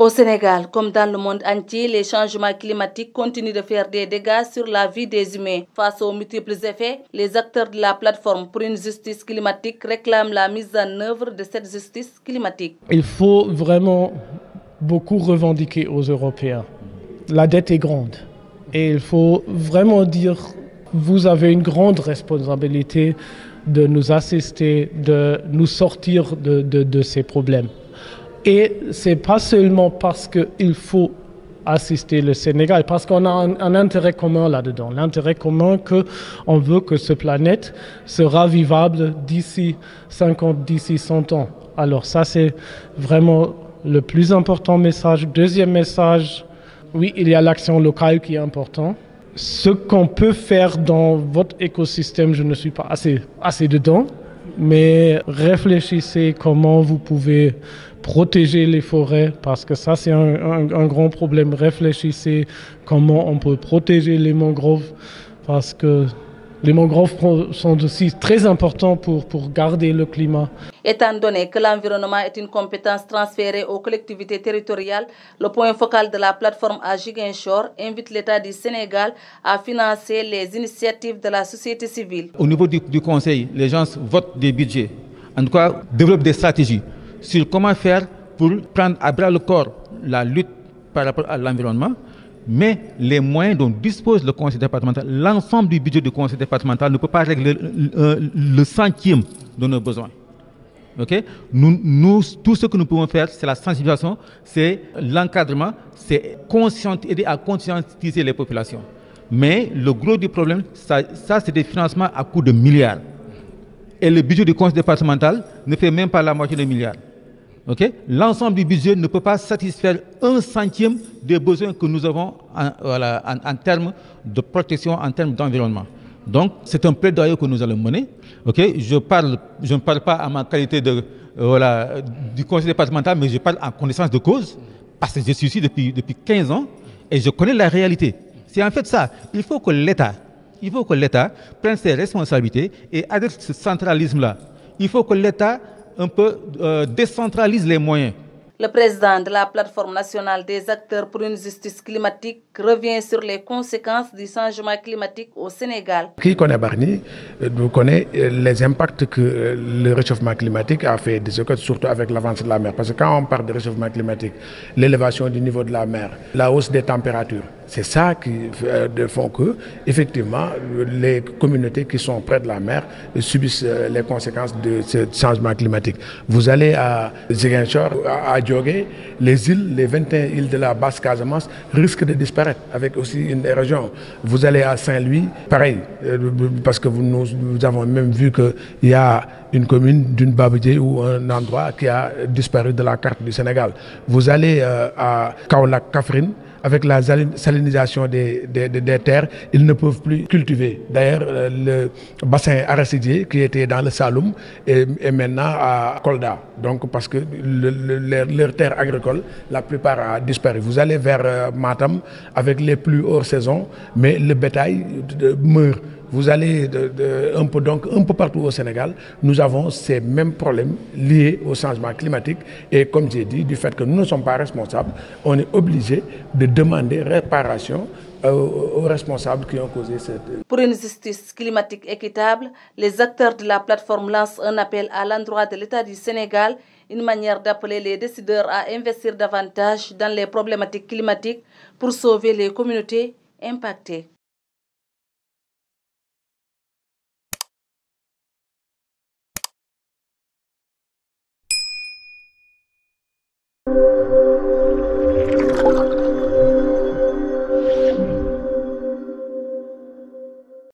Au Sénégal, comme dans le monde entier, les changements climatiques continuent de faire des dégâts sur la vie des humains. Face aux multiples effets, les acteurs de la plateforme pour une justice climatique réclament la mise en œuvre de cette justice climatique. Il faut vraiment beaucoup revendiquer aux Européens. La dette est grande et il faut vraiment dire vous avez une grande responsabilité de nous assister, de nous sortir de ces problèmes. Et ce n'est pas seulement parce qu'il faut assister le Sénégal, parce qu'on a un intérêt commun là-dedans. L'intérêt commun qu'on veut que cette planète sera vivable d'ici 50, d'ici 100 ans. Alors ça, c'est vraiment le plus important message. Deuxième message, oui, il y a l'action locale qui est importante. Ce qu'on peut faire dans votre écosystème, je ne suis pas assez dedans, mais réfléchissez comment vous pouvez protéger les forêts, parce que ça c'est un grand problème. Réfléchissez comment on peut protéger les mangroves, parce que les mangroves sont aussi très importants pour garder le climat. Étant donné que l'environnement est une compétence transférée aux collectivités territoriales, le point focal de la plateforme à Ziguinchor invite l'État du Sénégal à financer les initiatives de la société civile. Au niveau du Conseil, les gens votent des budgets, en tout cas développent des stratégies sur comment faire pour prendre à bras le corps la lutte par rapport à l'environnement, mais les moyens dont dispose le conseil départemental, l'ensemble du budget du conseil départemental ne peut pas régler le centième de nos besoins. Okay? Nous, tout ce que nous pouvons faire, c'est la sensibilisation, c'est l'encadrement, c'est aider à conscientiser les populations. Mais le gros du problème, ça c'est des financements à coût de milliards. Et le budget du conseil départemental ne fait même pas la moitié de milliards. Okay? L'ensemble du budget ne peut pas satisfaire un centième des besoins que nous avons en termes de protection, en termes d'environnement. Donc, c'est un plaidoyer que nous allons mener. Okay? Je ne parle pas à ma qualité du conseil départemental, mais je parle en connaissance de cause, parce que je suis ici depuis 15 ans et je connais la réalité. C'est en fait ça. Il faut que l'État prenne ses responsabilités et arrête ce centralisme-là. Il faut que l'État un peu décentralise les moyens. Le président de la plateforme nationale des acteurs pour une justice climatique revient sur les conséquences du changement climatique au Sénégal. Qui connaît Bargny connaît les impacts que le réchauffement climatique a fait, surtout avec l'avancée de la mer. Parce que quand on parle de réchauffement climatique, l'élévation du niveau de la mer, la hausse des températures, c'est ça qui font que, effectivement, les communautés qui sont près de la mer subissent les conséquences de ce changement climatique. Vous allez à Ziguinchor, à Djogé, les îles, les 21 îles de la basse Casamance risquent de disparaître avec aussi une région. Vous allez à Saint-Louis, pareil, parce que nous avons même vu qu'il y a une commune d'une Baboudié ou un endroit qui a disparu de la carte du Sénégal. Vous allez à Kaolack, Kaffrine, avec la salinisation des terres, ils ne peuvent plus cultiver. D'ailleurs, le bassin arachidier qui était dans le Saloum est maintenant à Kolda. Donc, parce que leur terre agricole, la plupart a disparu. Vous allez vers Matam avec les pluies hors saison, mais le bétail meurt. Vous allez un peu partout au Sénégal, nous avons ces mêmes problèmes liés au changement climatique. Et comme j'ai dit, du fait que nous ne sommes pas responsables, on est obligé de demander réparation aux responsables qui ont causé cette... Pour une justice climatique équitable, les acteurs de la plateforme lancent un appel à l'endroit de l'État du Sénégal, une manière d'appeler les décideurs à investir davantage dans les problématiques climatiques pour sauver les communautés impactées.